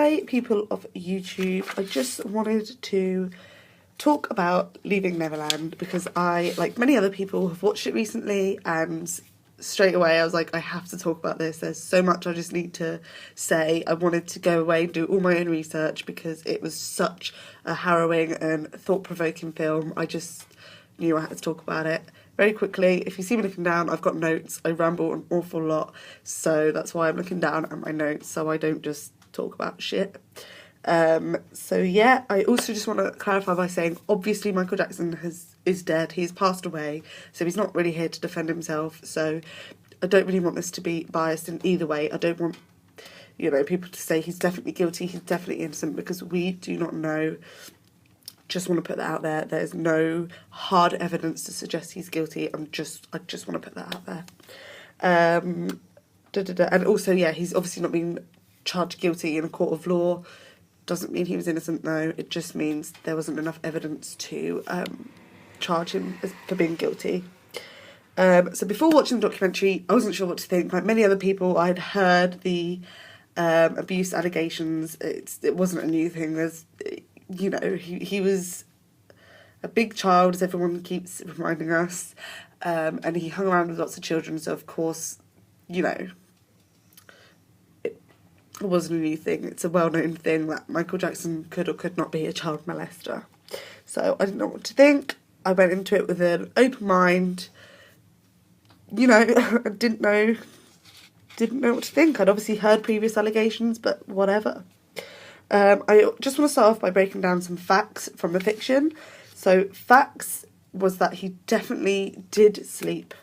Hi people of YouTube, I just wanted to talk about Leaving Neverland because I, like many other people, have watched it recently and straight away I was like, I have to talk about this. There's so much I just need to say. I wanted to go away and do all my own research because it was such a harrowing and thought-provoking film. I just knew I had to talk about it. Very quickly, if you see me looking down, I've got notes. I ramble an awful lot, so that's why I'm looking down at my notes so I don't just talk about shit. So yeah, I also just want to clarify by saying obviously Michael Jackson is dead. He's passed away, so he's not really here to defend himself. So I don't really want this to be biased in either way. I don't want, people to say he's definitely guilty, he's definitely innocent, because we do not know. Just want to put that out there. There's no hard evidence to suggest he's guilty. I just want to put that out there. And also, yeah, he's obviously not been charged guilty in a court of law. Doesn't mean he was innocent, though. It just means there wasn't enough evidence to charge him for being guilty. So before watching the documentary, I wasn't sure what to think. Like many other people, I'd heard the abuse allegations. It wasn't a new thing. He was a big child, as everyone keeps reminding us, and he hung around with lots of children, so of course, it wasn't a new thing. It's a well-known thing that Michael Jackson could or could not be a child molester. So I didn't know what to think. I went into it with an open mind. I didn't know what to think. I'd obviously heard previous allegations, but whatever. I just want to start off by breaking down some facts from the fiction. So facts was that he definitely did sleep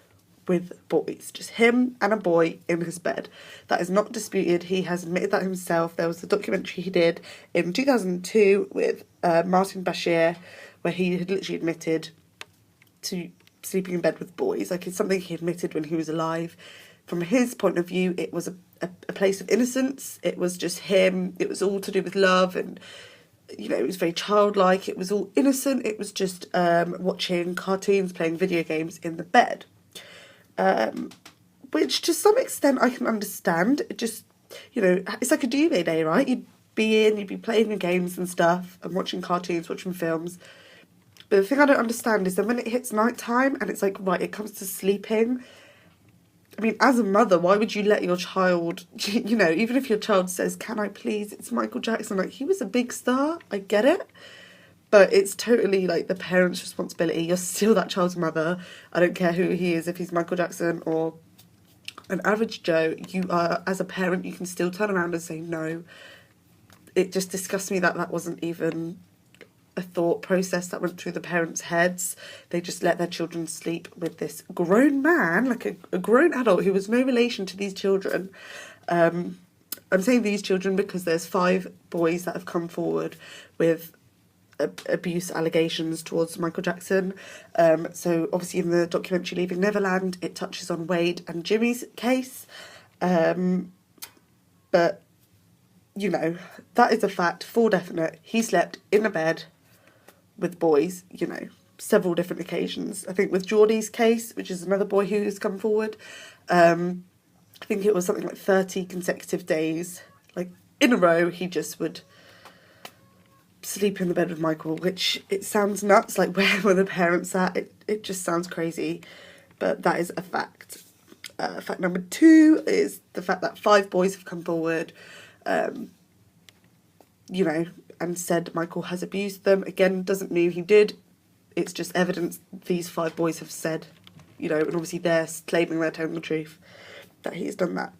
with boys, just him and a boy in his bed. That is not disputed. He has admitted that himself. There was a documentary he did in 2002 with Martin Bashir where he had literally admitted to sleeping in bed with boys. Like, it's something he admitted when he was alive. From his point of view, it was a place of innocence. It was just him. It was all to do with love, and it was very childlike. It was all innocent. It was just watching cartoons, playing video games in the bed, which to some extent I can understand. It just, it's like a duvet day, right? You'd be playing your games and stuff and watching cartoons, watching films. But the thing I don't understand is that when it hits night time and it's like, right, it comes to sleeping. I mean, as a mother, why would you let your child, even if your child says, can I please, it's Michael Jackson, like, he was a big star, I get it, but it's totally, like, the parent's responsibility. You're still that child's mother. I don't care who he is, if he's Michael Jackson or an average Joe, you are, as a parent, you can still turn around and say no. It just disgusts me that wasn't even a thought process that went through the parents' heads. They just let their children sleep with this grown man, like a grown adult who was no relation to these children. I'm saying these children because there's 5 boys that have come forward with abuse allegations towards Michael Jackson. So obviously in the documentary Leaving Neverland, it touches on Wade and Jimmy's case. But, that is a fact, for definite. He slept in a bed with boys, several different occasions. I think with Jordy's case, which is another boy who's come forward, I think it was something like 30 consecutive days, like in a row, he just would sleep in the bed with Michael, which it sounds nuts, like where were the parents at? It just sounds crazy, but that is a fact. Fact number 2 is the fact that 5 boys have come forward, and said Michael has abused them. Again, doesn't mean he did. It's just evidence these 5 boys have said, and obviously they're claiming they're telling the truth, that he's done that.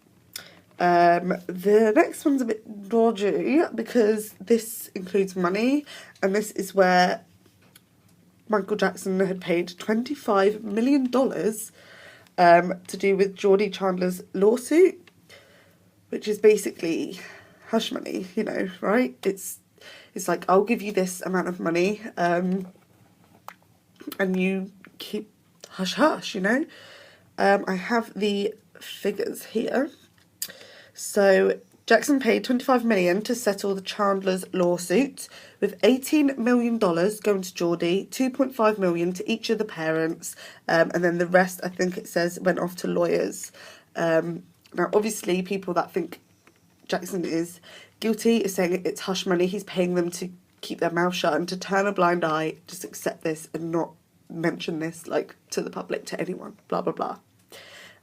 The next one's a bit dodgy because this includes money, and this is where Michael Jackson had paid $25 million to do with Jordy Chandler's lawsuit, which is basically hush money, right? It's like, I'll give you this amount of money, and you keep hush-hush, I have the figures here. So Jackson paid $25 million to settle the Chandler's lawsuit, with $18 million going to Jordy, $2.5 million to each of the parents, and then the rest, I think it says, went off to lawyers. Now, obviously, people that think Jackson is guilty is saying it's hush money. He's paying them to keep their mouth shut and to turn a blind eye, just accept this and not mention this like to the public, to anyone, blah blah blah.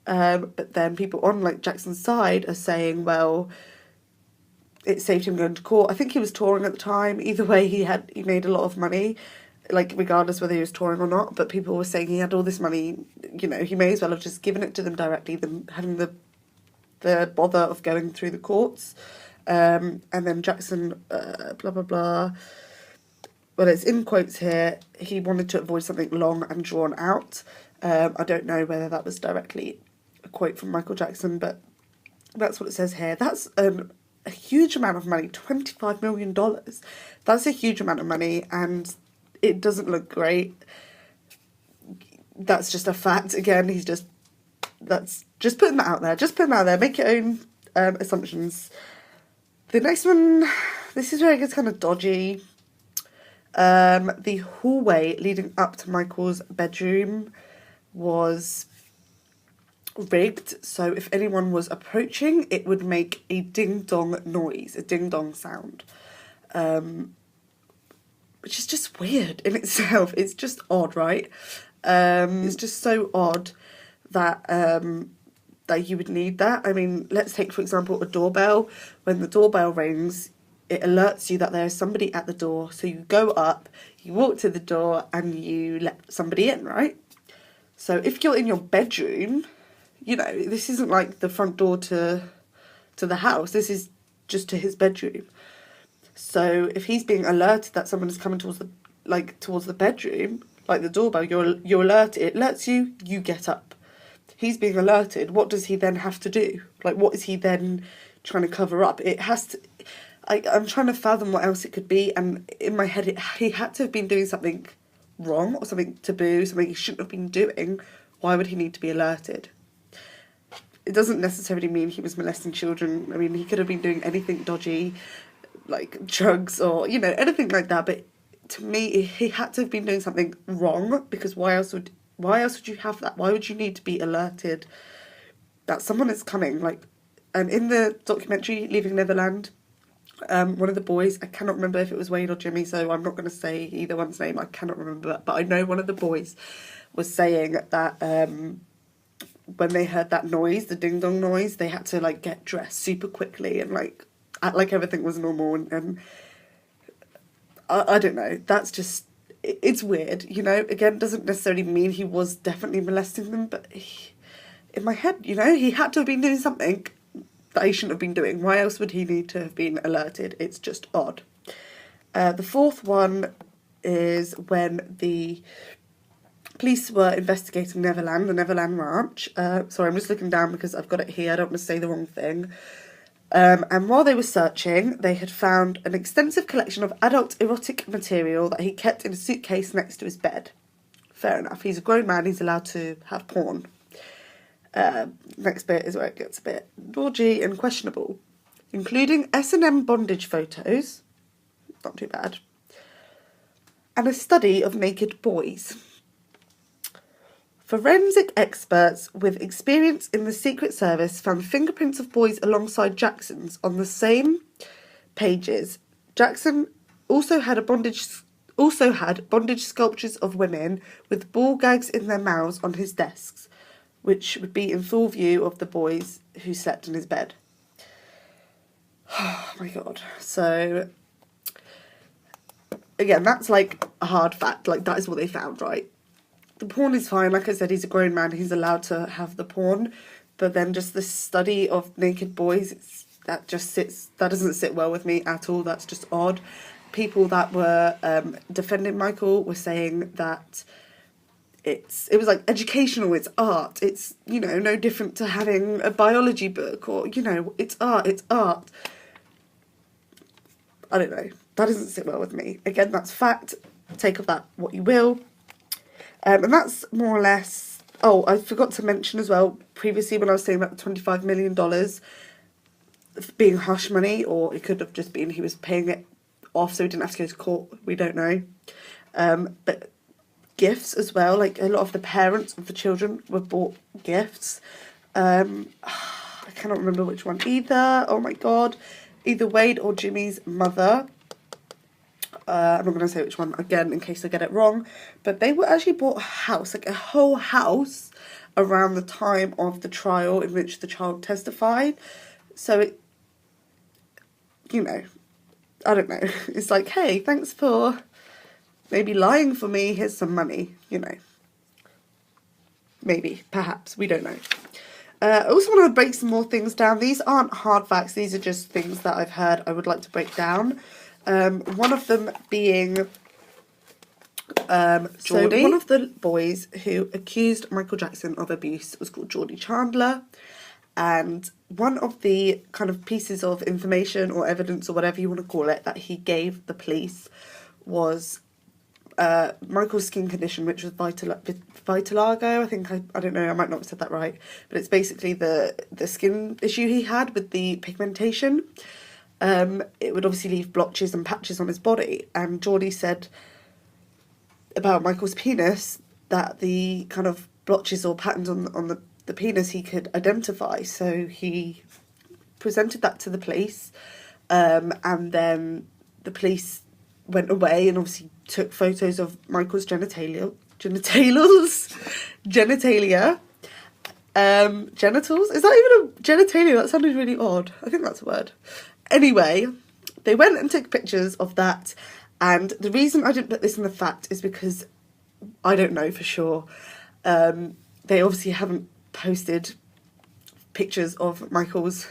But then people on like Jackson's side are saying, well, it saved him going to court. I think he was touring at the time. Either way, he made a lot of money, like regardless whether he was touring or not. But people were saying he had all this money, you know, he may as well have just given it to them directly than having the bother of going through the courts. And then Jackson, blah blah blah. Well, it's in quotes here. He wanted to avoid something long and drawn out. I don't know whether that was directly a quote from Michael Jackson, but that's what it says here. That's a huge amount of money, $25 million. That's a huge amount of money, and it doesn't look great. That's just a fact. Again, that's just putting that out there. Just putting that out there. Make your own assumptions. The next one, this is where it gets kind of dodgy. The hallway leading up to Michael's bedroom was rigged, so if anyone was approaching, it would make a ding-dong noise, a ding-dong sound, which is just weird in itself. It's just odd, right? It's just so odd that that you would need that. I mean, let's take, for example, a doorbell. When the doorbell rings, it alerts you that there is somebody at the door, so you go up, you walk to the door, and you let somebody in, right? So if you're in your bedroom, you know, this isn't like the front door to the house. This is just to his bedroom. So if he's being alerted that someone is coming towards the bedroom, like the doorbell, you're alerted. It alerts you. You get up. He's being alerted. What does he then have to do? Like, what is he then trying to cover up? It has to. I'm trying to fathom what else it could be, and in my head, he had to have been doing something wrong or something taboo, something he shouldn't have been doing. Why would he need to be alerted? It doesn't necessarily mean he was molesting children. I mean, he could have been doing anything dodgy, like drugs or, you know, anything like that. But to me, he had to have been doing something wrong, because why else would you have that? Why would you need to be alerted that someone is coming? Like, and in the documentary Leaving Neverland, one of the boys, I cannot remember if it was Wade or Jimmy, so I'm not going to say either one's name. I cannot remember, but I know one of the boys was saying that when they heard that noise, the ding dong noise, they had to like get dressed super quickly and like act like everything was normal. And I don't know. That's just, it's weird, you know. Again, doesn't necessarily mean he was definitely molesting them, but in my head, you know, he had to have been doing something that he shouldn't have been doing. Why else would he need to have been alerted? It's just odd. The fourth one is when the police were investigating Neverland, the Neverland Ranch. Sorry, I'm just looking down because I've got it here. I don't want to say the wrong thing. And while they were searching, they had found an extensive collection of adult erotic material that he kept in a suitcase next to his bed. Fair enough. He's a grown man. He's allowed to have porn. Next bit is where it gets a bit dodgy and questionable, including S&M bondage photos, not too bad, and a study of naked boys. Forensic experts with experience in the Secret Service found fingerprints of boys alongside Jackson's on the same pages. Jackson also had bondage sculptures of women with ball gags in their mouths on his desks, which would be in full view of the boys who slept in his bed. Oh my God. So, again, that's like a hard fact. Like, that is what they found, right? The porn is fine. Like I said, he's a grown man. He's allowed to have the porn. But then just the study of naked boys, that doesn't sit well with me at all. That's just odd. People that were defending Michael were saying that it was like educational, it's art, it's, you know, no different to having a biology book, or, you know, it's art. I don't know, that doesn't sit well with me. Again, that's fact, take of that what you will. And that's more or less, oh, I forgot to mention as well, previously when I was saying about the $25 million being hush money, or it could have just been he was paying it off so he didn't have to go to court, we don't know. But gifts as well, like a lot of the parents of the children were bought gifts. I cannot remember which one either. Oh my God. either Wade or Jimmy's mother. I'm not going to say which one again in case I get it wrong, but they were actually bought a house, like a whole house, around the time of the trial in which the child testified. So it, you know, I don't know. It's like, hey, thanks for maybe lying for me. Here's some money, you know. Maybe, perhaps, we don't know. I also want to break some more things down. These aren't hard facts. These are just things that I've heard I would like to break down. One of them being Jordy. So one of the boys who accused Michael Jackson of abuse was called Jordy Chandler. And one of the kind of pieces of information or evidence or whatever you want to call it that he gave the police was Michael's skin condition, which was vitiligo. I think, I don't know, I might not have said that right. But it's basically the skin issue he had with the pigmentation. It would obviously leave blotches and patches on his body. And Jordy said about Michael's penis that the kind of blotches or patterns on the penis he could identify. So he presented that to the police, and then the police went away and obviously took photos of Michael's genitalia, genitals? Is that even a genitalia? That sounded really odd. I think that's a word. Anyway, they went and took pictures of that, and the reason I didn't put this in the fact is because I don't know for sure. They obviously haven't posted pictures of Michael's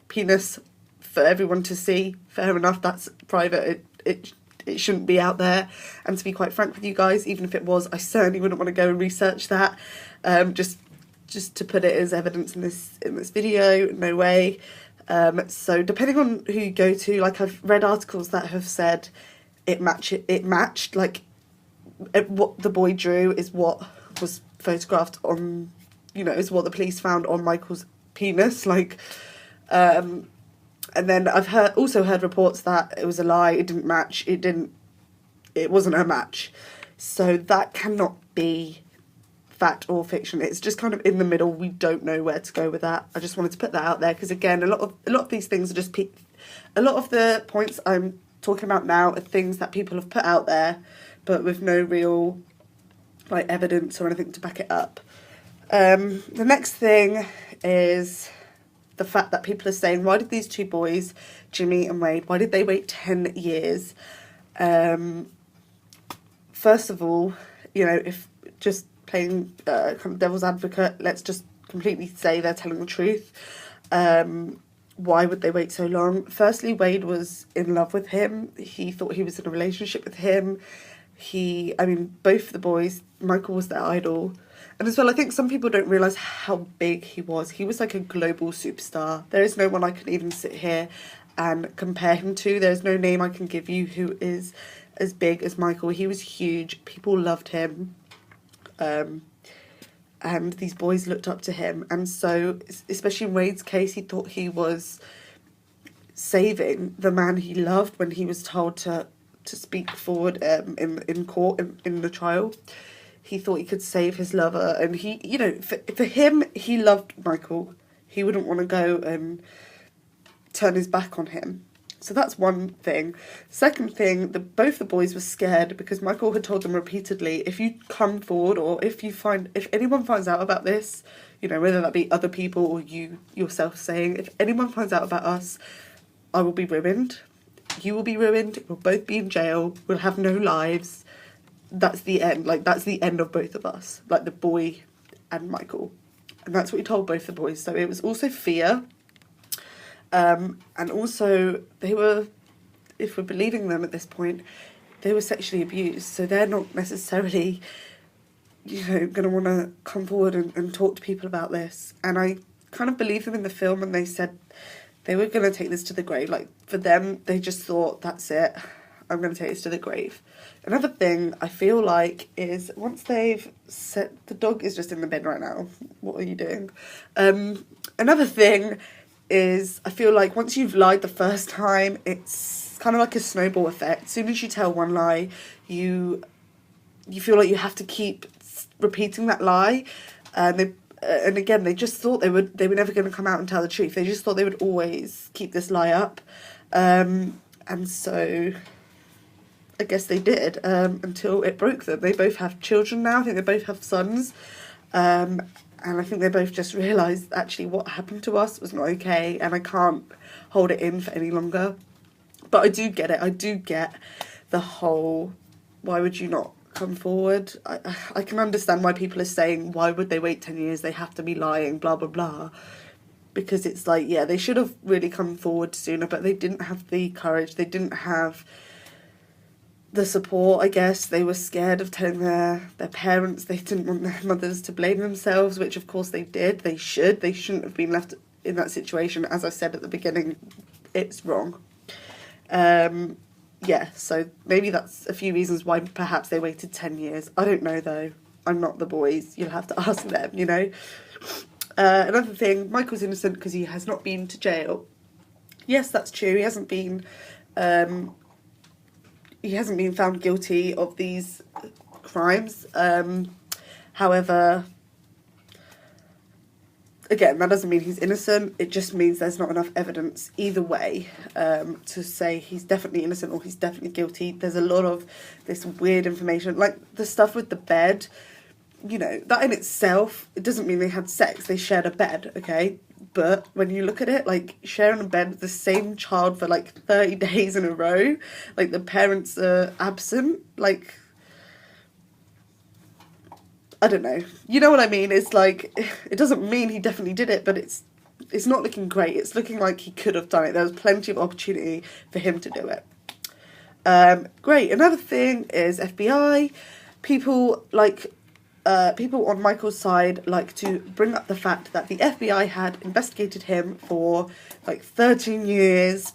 penis for everyone to see. Fair enough, that's private. It shouldn't be out there. And to be quite frank with you guys, even if it was, I certainly wouldn't want to go and research that. Just to put it as evidence in this video, no way. So depending on who you go to, like I've read articles that have said it matched, like what the boy drew is what was photographed on, you know, is what the police found on Michael's penis, like, and then I've also heard reports that it was a lie, it didn't match, it wasn't a match. So that cannot be fact or fiction. It's just kind of in the middle. We don't know where to go with that. I just wanted to put that out there because again, a lot of these things are just a lot of the points I'm talking about now are things that people have put out there, but with no real like evidence or anything to back it up. The next thing is the fact that people are saying, why did these two boys, Jimmy and Wade, why did they wait 10 years? First of all, you know, if just playing kind of devil's advocate, let's just completely say they're telling the truth. Why would they wait so long? Firstly, Wade was in love with him. He thought he was in a relationship with him. Both the boys, Michael was their idol. And as well, I think some people don't realise how big he was. He was like a global superstar. There is no one I can even sit here and compare him to. There's no name I can give you who is as big as Michael. He was huge. People loved him. And these boys looked up to him. And so, especially in Wade's case, he thought he was saving the man he loved when he was told to speak forward in court, in the trial. He thought he could save his lover, and he, you know, for him, he loved Michael. He wouldn't want to go and turn his back on him. So that's one thing. Second thing, both the boys were scared because Michael had told them repeatedly, if you come forward or if anyone finds out about this, you know, whether that be other people or you yourself saying, if anyone finds out about us, I will be ruined. You will be ruined. We'll both be in jail. We'll have no lives. That's the end. Like, that's the end of both of us. Like, the boy and Michael. And that's what he told both the boys. So it was also fear. And also, they were, if we're believing them at this point, they were sexually abused. So they're not necessarily, you know, going to want to come forward and talk to people about this. And I kind of believe them in the film, and they said they were going to take this to the grave. Like, for them, they just thought, that's it. I'm going to take this to the grave. Another thing I feel like is once they've set... The dog is just in the bin right now. What are you doing? Another thing is I feel like once you've lied the first time, it's kind of like a snowball effect. As soon as you tell one lie, you feel like you have to keep repeating that lie. and again, they just thought they were never going to come out and tell the truth. They just thought they would always keep this lie up, and so I guess they did, until it broke them. They both have children now. I think they both have sons, and I think they both just realised actually what happened to us was not okay, and I can't hold it in for any longer. But I do get it. I do get the whole, why would you not come forward? I can understand why people are saying, why would they wait 10 years? They have to be lying, blah, blah, blah. Because it's like, yeah, they should have really come forward sooner, but they didn't have the courage. They didn't have the support, I guess. They were scared of telling their parents. They didn't want their mothers to blame themselves, which of course they did. They shouldn't have been left in that situation. As I said at the beginning, it's wrong. Yeah, so maybe that's a few reasons why perhaps they waited 10 years. I don't know, though. I'm not the boys. You'll have to ask them, you know. Another thing, Michael's innocent because he has not been to jail. Yes, that's true. He hasn't been found guilty of these crimes. However, again, that doesn't mean he's innocent. It just means there's not enough evidence either way to say he's definitely innocent or he's definitely guilty. There's a lot of this weird information, like the stuff with the bed. You know, that in itself, it doesn't mean they had sex. They shared a bed, okay? But when you look at it, like, sharing a bed with the same child for, like, 30 days in a row, like, the parents are absent, like, I don't know. You know what I mean? It's like, it doesn't mean he definitely did it, but it's not looking great. It's looking like he could have done it. There was plenty of opportunity for him to do it. Great. Another thing is FBI. People on Michael's side like to bring up the fact that the FBI had investigated him for like 13 years,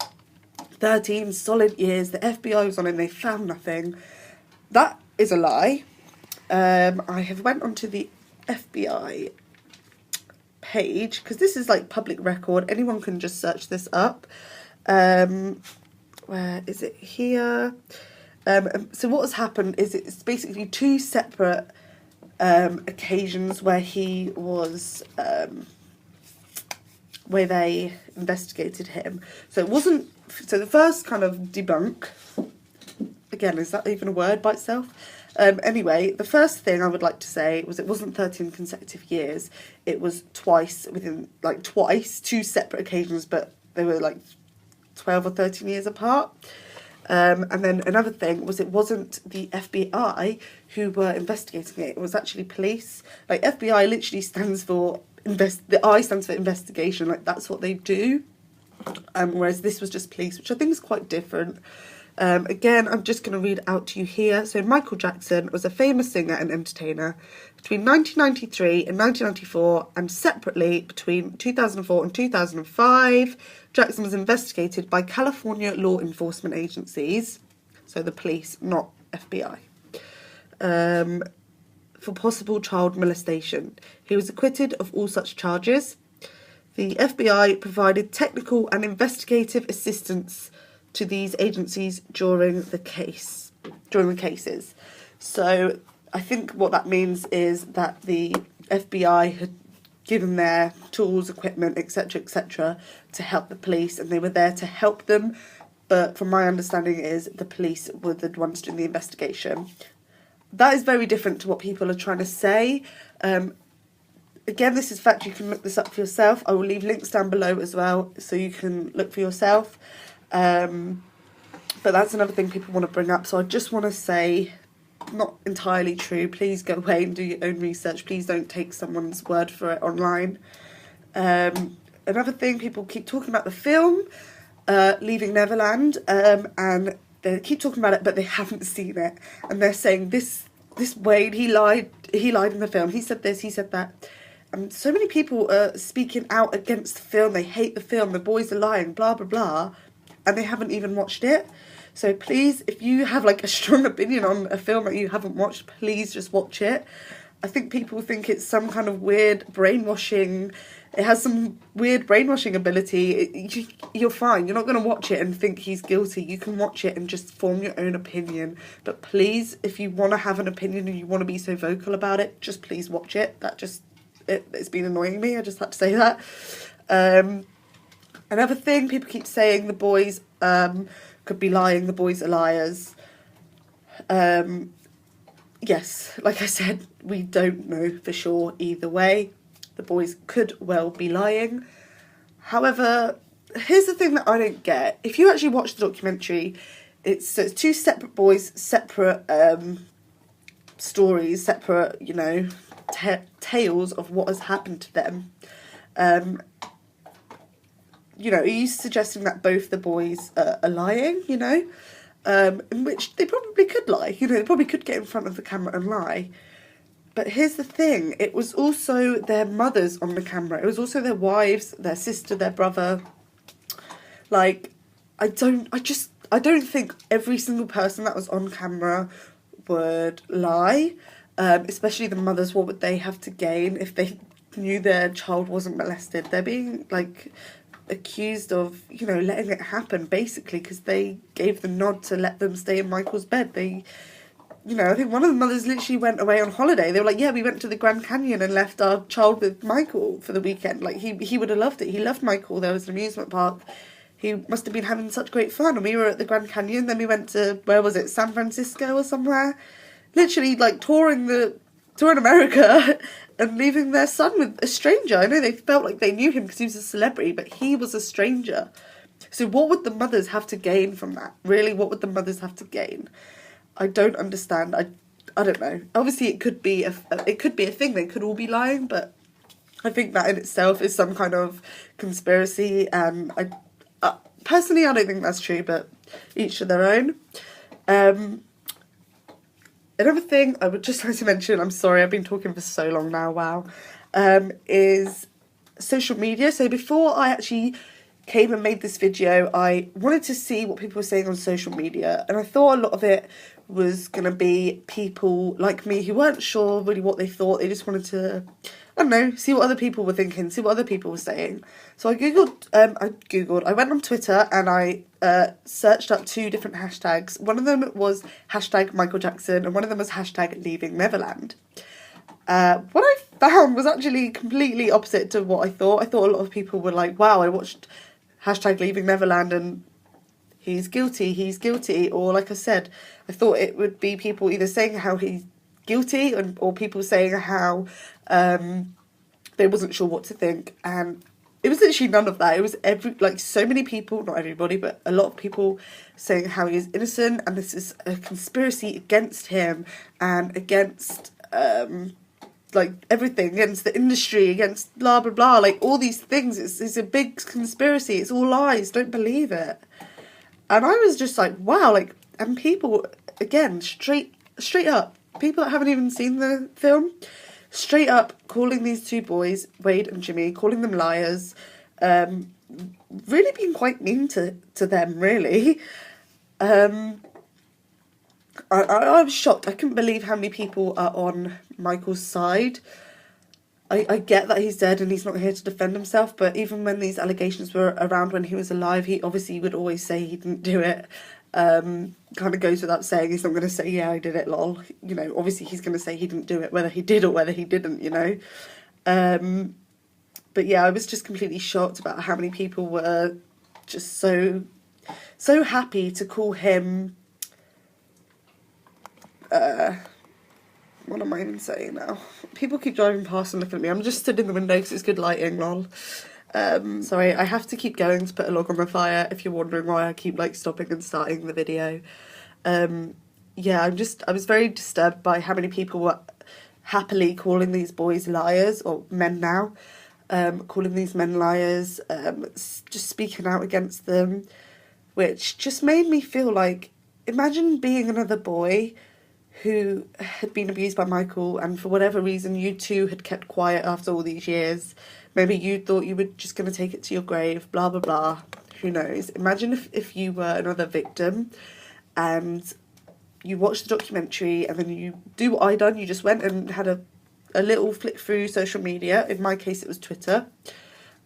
13 solid years. The FBI was on him, they found nothing. That is a lie. I have went onto the FBI page, because this is like public record. Anyone can just search this up. Where is it? Here. So what has happened is it's basically two separate occasions where he was where they investigated him. So it wasn't, so the first kind of debunk, again, is that even a word by itself? Anyway, the first thing I would like to say was it wasn't 13 consecutive years. It was twice, two separate occasions, but they were like 12 or 13 years apart. And then another thing was it wasn't the FBI who were investigating it. It was actually police. Like, FBI literally stands for, the I stands for investigation. Like, that's what they do. Whereas this was just police, which I think is quite different. Again, I'm just going to read out to you here. So Michael Jackson was a famous singer and entertainer between 1993 and 1994, and separately between 2004 and 2005. Jackson was investigated by California law enforcement agencies, so the police, not FBI, for possible child molestation. He was acquitted of all such charges. The FBI provided technical and investigative assistance to these agencies during the cases. So I think what that means is that the FBI had given their tools, equipment, etc., to help the police, and they were there to help them. But from my understanding is the police were the ones doing the investigation. That is very different to what people are trying to say. Again, this is fact. You can look this up for yourself. I will leave links down below as well, so you can look for yourself. But that's another thing people want to bring up. So I just want to say, not entirely true. Please go away and do your own research. Please don't take someone's word for it online. Another thing, people keep talking about the film, Leaving Neverland, and they keep talking about it, but they haven't seen it. And they're saying this Wade, he lied in the film. He said this, he said that. And so many people are speaking out against the film. They hate the film. The boys are lying, blah, blah, blah. And they haven't even watched it. So please, if you have like a strong opinion on a film that you haven't watched, please just watch it. I think people think it's some kind of weird brainwashing. It has some weird brainwashing ability. You're fine. You're not going to watch it and think he's guilty. You can watch it and just form your own opinion. But please, if you want to have an opinion and you want to be so vocal about it, just please watch it. That just it's been annoying me. I just had to say that. Another thing, people keep saying the boys could be lying, the boys are liars. Yes, like I said, we don't know for sure either way. The boys could well be lying. However, here's the thing that I don't get. If you actually watch the documentary, it's two separate boys, separate stories, separate, you know, tales of what has happened to them. You know, are you suggesting that both the boys are lying, you know? In which they probably could lie, you know, they probably could get in front of the camera and lie. But here's the thing, it was also their mothers on the camera, it was also their wives, their sister, their brother. Like, I don't think every single person that was on camera would lie, especially the mothers. What would they have to gain if they knew their child wasn't molested? They're being, like, accused of, you know, letting it happen, basically, because they gave the nod to let them stay in Michael's bed. They, you know, I think one of the mothers literally went away on holiday. They were like, yeah, we went to the Grand Canyon and left our child with Michael for the weekend. Like, he would have loved it. He loved Michael. There was an amusement park. He must have been having such great fun. And we were at the Grand Canyon. Then we went to, where was it, San Francisco or somewhere? Literally, like, touring America and leaving their son with a stranger. I know they felt like they knew him because he was a celebrity, but he was a stranger. So what would the mothers have to gain from that? Really, what would the mothers have to gain? I don't understand. I don't know. Obviously, it could be a thing. They could all be lying, but I think that in itself is some kind of conspiracy. And personally, I don't think that's true, but each to their own. Another thing I would just like to mention, I'm sorry, I've been talking for so long now, wow, is social media. So before I actually came and made this video, I wanted to see what people were saying on social media, and I thought a lot of it was going to be people like me who weren't sure really what they thought. They just wanted to, I don't know, see what other people were thinking, see what other people were saying. So I went on Twitter and I searched up 2 different hashtags. One of them was hashtag Michael Jackson and one of them was hashtag Leaving Neverland. What I found was actually completely opposite to what I thought. I thought a lot of people were like, wow, I watched hashtag Leaving Neverland and he's guilty. Or like I said, I thought it would be people either saying how he's guilty or people saying how they wasn't sure what to think. And it was literally none of that. It was so many people, not everybody, but a lot of people saying how he's innocent and this is a conspiracy against him and against like everything, against the industry, against blah blah blah, like all these things. It's a big conspiracy, it's all lies, don't believe it. And I was just like, wow, like, and people, again, straight up, people that haven't even seen the film, straight up calling these 2 boys, Wade and Jimmy, calling them liars, really being quite mean to them, really. I was shocked. I couldn't believe how many people are on Michael's side. I get that he's dead and he's not here to defend himself, but even when these allegations were around when he was alive, he obviously would always say he didn't do it. Kind of goes without saying, he's not going to say, yeah, I did it, lol. You know, obviously he's going to say he didn't do it, whether he did or whether he didn't, you know. But yeah, I was just completely shocked about how many people were just so happy to call him... what am I even saying now? People keep driving past and looking at me. I'm just stood in the window because it's good lighting, lol. Sorry, I have to keep going to put a log on the fire if you're wondering why I keep like stopping and starting the video. Yeah, I was very disturbed by how many people were happily calling these boys liars, or men now, calling these men liars, just speaking out against them, which just made me feel like, imagine being another boy who had been abused by Michael and for whatever reason you too had kept quiet after all these years. Maybe you thought you were just going to take it to your grave, blah, blah, blah. Who knows? Imagine if you were another victim and you watched the documentary and then you do what I done. You just went and had a little flick through social media. In my case, it was Twitter.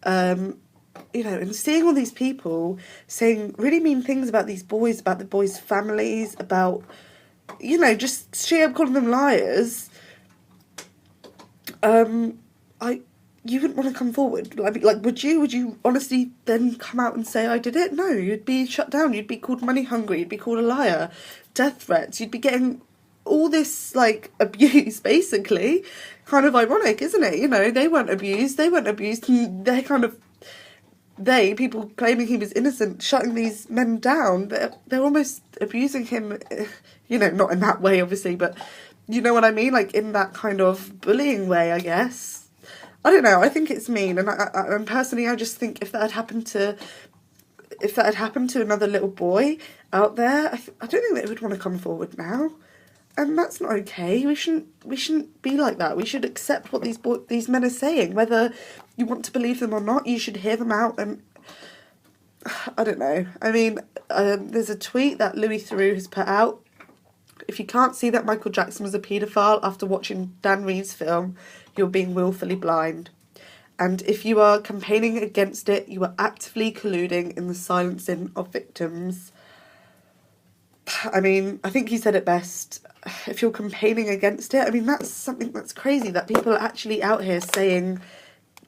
You know, and seeing all these people saying really mean things about these boys, about the boys' families, about... you know, just straight up calling them liars. you wouldn't want to come forward. Like, would you? Would you honestly then come out and say I did it? No, you'd be shut down. You'd be called money hungry. You'd be called a liar, death threats. You'd be getting all this like abuse, basically. Kind of ironic, isn't it? You know, they weren't abused. And people claiming he was innocent, shutting these men down. They're almost abusing him. You know, not in that way, obviously, but you know what I mean. Like in that kind of bullying way, I guess. I don't know. I think it's mean, and personally, I just think if that had happened to another little boy out there, I don't think they would want to come forward now, and that's not okay. We shouldn't be like that. We should accept what these men are saying, whether you want to believe them or not. You should hear them out, and I don't know. I mean, there's a tweet that Louis Theroux has put out. If you can't see that Michael Jackson was a paedophile after watching Dan Reed's film, you're being willfully blind. And if you are campaigning against it, you are actively colluding in the silencing of victims. I mean, I think he said it best. If you're campaigning against it, I mean, that's something that's crazy, that people are actually out here saying,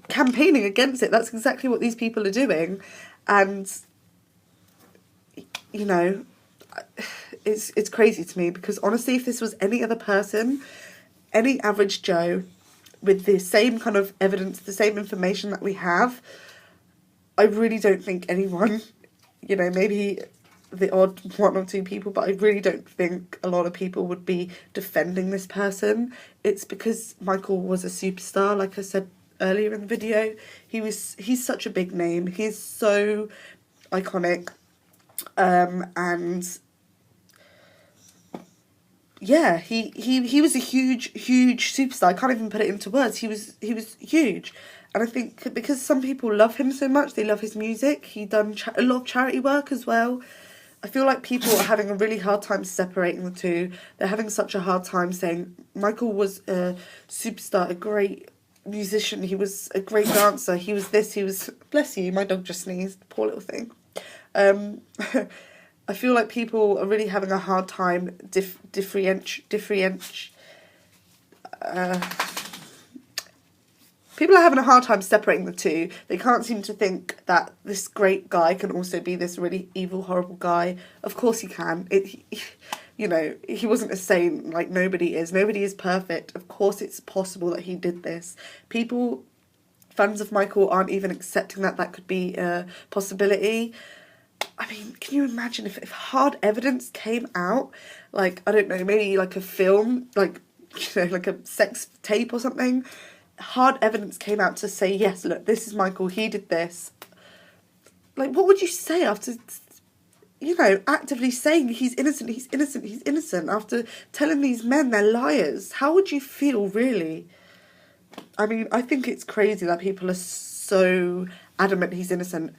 campaigning against it. That's exactly what these people are doing. And, you know, it's crazy to me, because honestly, if this was any other person, any average Joe with the same kind of evidence, the same information that we have, I really don't think anyone, you know, maybe the odd one or two people, but I really don't think a lot of people would be defending this person. It's because Michael was a superstar, like I said earlier in the video. He's such a big name. He's so iconic, and yeah, he was a huge superstar. I can't even put it into words. He was huge, and I think because some people love him so much, they love his music. He done a lot of charity work as well. I feel like people are having a really hard time separating the two. They're having such a hard time saying Michael was a superstar, a great musician. He was a great dancer. He was this. He was, bless you, my dog just sneezed. Poor little thing. I feel like people are really having a hard time people are having a hard time separating the two. They can't seem to think that this great guy can also be this really evil, horrible guy. Of course he can. You know, he wasn't a saint, like nobody is. Nobody is perfect. Of course it's possible that he did this. Fans of Michael aren't even accepting that could be a possibility. I mean, can you imagine if hard evidence came out, like, I don't know, maybe like a film, like, you know, like a sex tape or something, hard evidence came out to say, yes, look, this is Michael, he did this. Like, what would you say after, you know, actively saying he's innocent, after telling these men they're liars? How would you feel, really? I mean, I think it's crazy that people are so adamant he's innocent.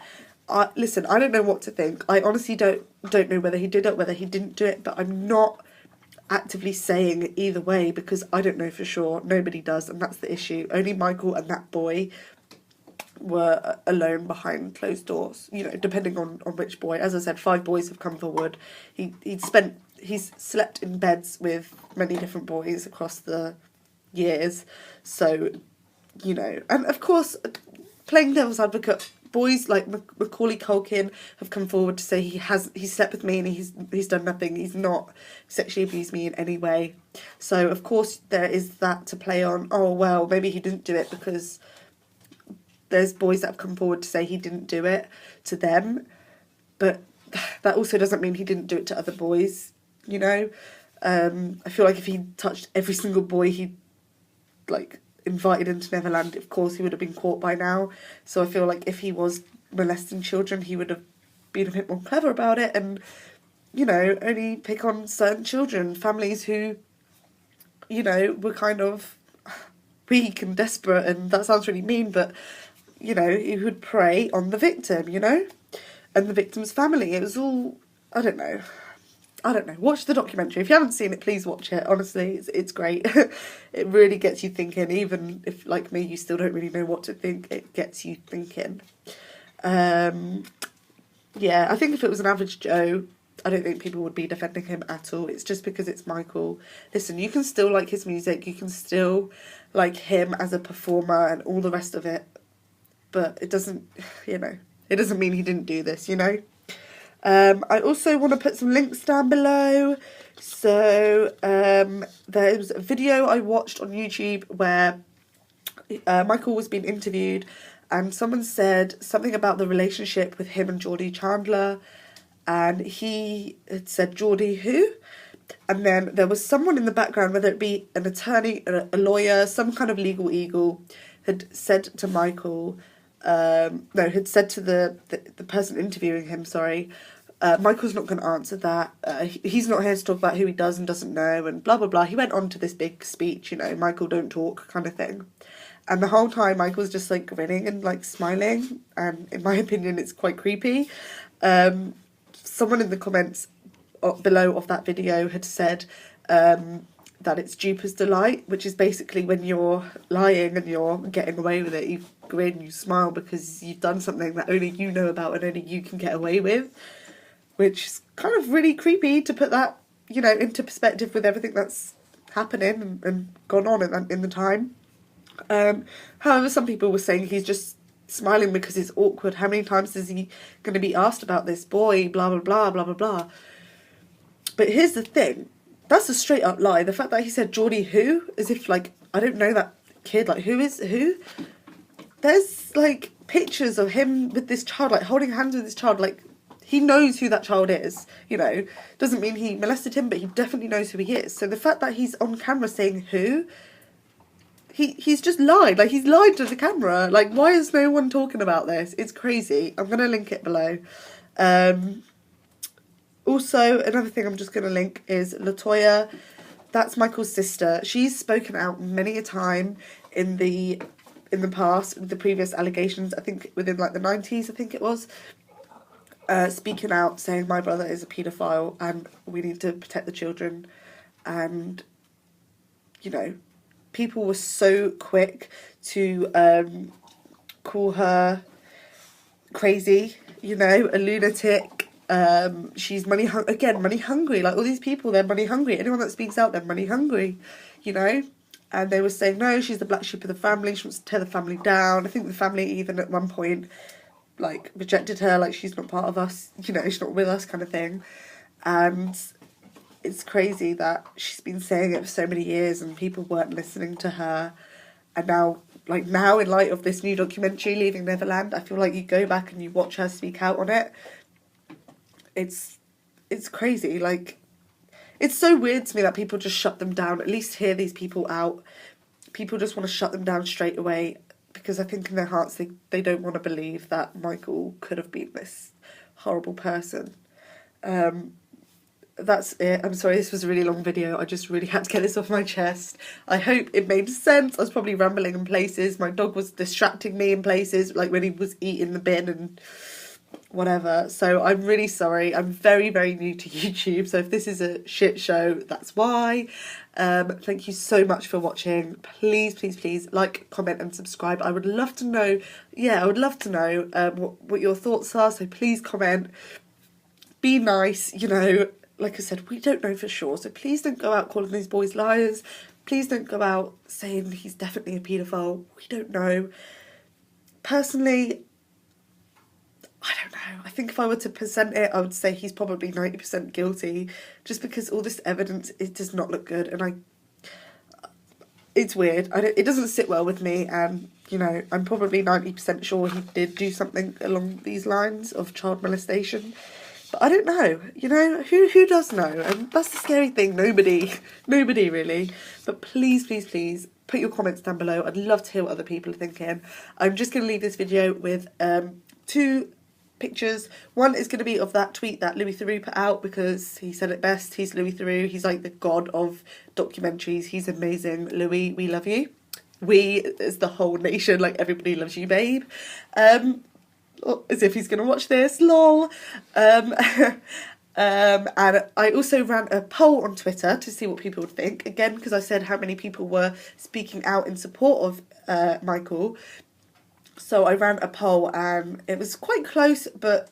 Listen, I don't know what to think. I honestly don't know whether he did it, whether he didn't do it, but I'm not actively saying either way because I don't know for sure. Nobody does, and that's the issue. Only Michael and that boy were alone behind closed doors, you know, depending on which boy. As I said, 5 boys have come forward. He's slept in beds with many different boys across the years. So, you know, and of course, playing devil's advocate, boys like Macaulay Culkin have come forward to say he slept with me and he's done nothing. He's not sexually abused me in any way. So of course there is that to play on. Oh well, maybe he didn't do it because there's boys that have come forward to say he didn't do it to them, but that also doesn't mean he didn't do it to other boys. You know, I feel like if he touched every single boy he like invited into Neverland, of course he would have been caught by now. So I feel like if he was molesting children, he would have been a bit more clever about it and, you know, only pick on certain children, families who, you know, were kind of weak and desperate, and that sounds really mean, but, you know, he would prey on the victim, you know, and the victim's family. It was all, I don't know. Watch the documentary. If you haven't seen it, please watch it. Honestly, it's great. It really gets you thinking. Even if, like me, you still don't really know what to think, it gets you thinking. Yeah, I think if it was an average Joe, I don't think people would be defending him at all. It's just because it's Michael. Listen, you can still like his music, you can still like him as a performer and all the rest of it, but it doesn't, you know, it doesn't mean he didn't do this, you know. I also want to put some links down below. So there was a video I watched on YouTube where Michael was being interviewed, and someone said something about the relationship with him and Jordy Chandler, and he had said, Jordy who? And then there was someone in the background, whether it be an attorney, a lawyer, some kind of legal eagle, had said to Michael, had said to the person interviewing him, sorry, Michael's not going to answer that. He's not here to talk about who he does and doesn't know, and blah, blah, blah. He went on to this big speech, you know, Michael don't talk kind of thing. And the whole time Michael was just like grinning and like smiling, and in my opinion it's quite creepy. Someone in the comments below of that video had said that it's duper's delight, which is basically when you're lying and you're getting away with it, you grin, you smile because you've done something that only you know about and only you can get away with, which is kind of really creepy to put that, you know, into perspective with everything that's happening and gone on in the time. However, some people were saying he's just smiling because it's awkward. How many times is he going to be asked about this boy, blah, blah, blah, blah, blah, blah. But here's the thing. That's a straight up lie. The fact that he said Jordy who, as if, like, I don't know that kid, like, who is who? There's, like, pictures of him with this child, like, holding hands with this child, like, he knows who that child is, you know. Doesn't mean he molested him, but he definitely knows who he is. So the fact that he's on camera saying who, he's just lied. Like, he's lied to the camera. Like, why is no one talking about this? It's crazy. I'm going to link it below. Also, another thing I'm just going to link is LaToya. That's Michael's sister. She's spoken out many a time in the past, with the previous allegations, I think within like the 90s, I think it was, speaking out, saying my brother is a paedophile and we need to protect the children. And, you know, people were so quick to call her crazy, you know, a lunatic. She's money hungry. Like, all these people, they're money hungry. Anyone that speaks out, they're money hungry, you know. And they were saying, no, she's the black sheep of the family. She wants to tear the family down. I think the family even at one point, like, rejected her, like, she's not part of us, you know, she's not with us kind of thing. And it's crazy that she's been saying it for so many years and people weren't listening to her. And now, like, now in light of this new documentary, Leaving Neverland, I feel like you go back and you watch her speak out on it. It's crazy. Like, it's so weird to me that people just shut them down. At least hear these people out. People just want to shut them down straight away because I think in their hearts they don't want to believe that Michael could have been this horrible person. That's it. I'm sorry, this was a really long video. I just really had to get this off my chest. I hope it made sense. I was probably rambling in places. My dog was distracting me in places, like when he was eating the bin and whatever. So I'm really sorry. I'm very, very new to YouTube. So if this is a shit show, that's why. Thank you so much for watching. Please, please, please like, comment and subscribe. I would love to know, what your thoughts are. So please comment. Be nice, you know. Like I said, we don't know for sure, so please don't go out calling these boys liars. Please don't go out saying he's definitely a paedophile. We don't know. Personally, I don't know. I think if I were to present it, I would say he's probably 90% guilty, just because all this evidence, it does not look good, and it's weird. It doesn't sit well with me, and, you know, I'm probably 90% sure he did do something along these lines of child molestation. But I don't know, you know, who does know? And that's the scary thing, nobody really. But please, please, please, put your comments down below. I'd love to hear what other people are thinking. I'm just going to leave this video with 2 pictures. One is going to be of that tweet that Louis Theroux put out, because he said it best. He's Louis Theroux. He's like the god of documentaries. He's amazing. Louis, we love you. We, as the whole nation, like, everybody loves you, babe. As if he's going to watch this, lol. And I also ran a poll on Twitter to see what people would think. Again, because I said how many people were speaking out in support of Michael. So I ran a poll and it was quite close, but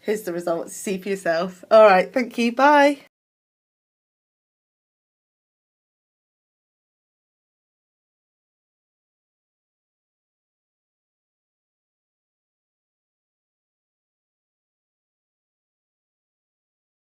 Here's the results. See for yourself. All right, thank you. Bye.